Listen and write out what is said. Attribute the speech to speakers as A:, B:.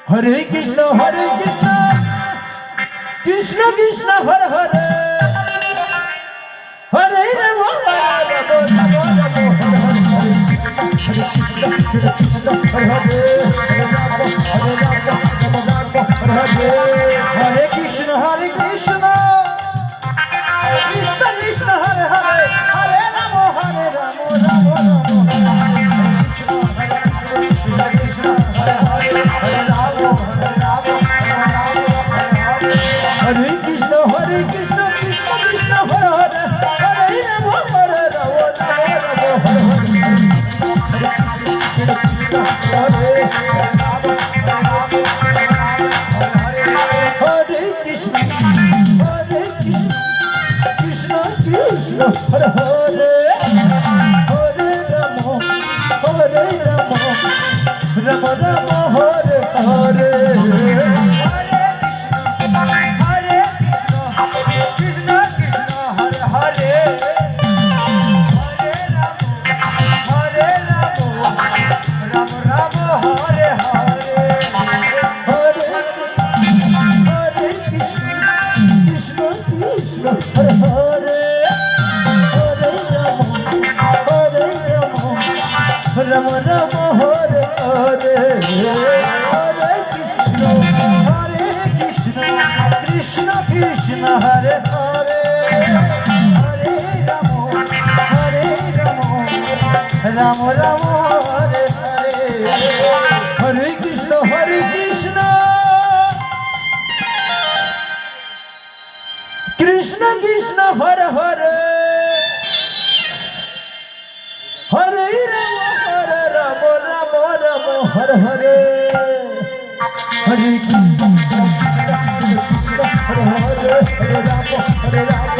A: Hare Krishna Krishna Krishna Hare Hare Hare Ram Hare Krishna Krishna Krishna Hare Hare Hare Ram Ram Hare Krishna Krishna Krishna Hare Hare Hare Ram Hare Ram Hare Krishna Krishna Krishna Hare Hare Hare Ram Ram Ram Hare Hare Ram Ram Hare Hare Hare Krishna Krishna Krishna Hare Hare Hare Ram Ram Ram Hare Hare Hare Krishna Krishna Krishna Hare Hare Hare Ram Ram Ram Hare Hare Hare Krishna Hare Hare Hare Ram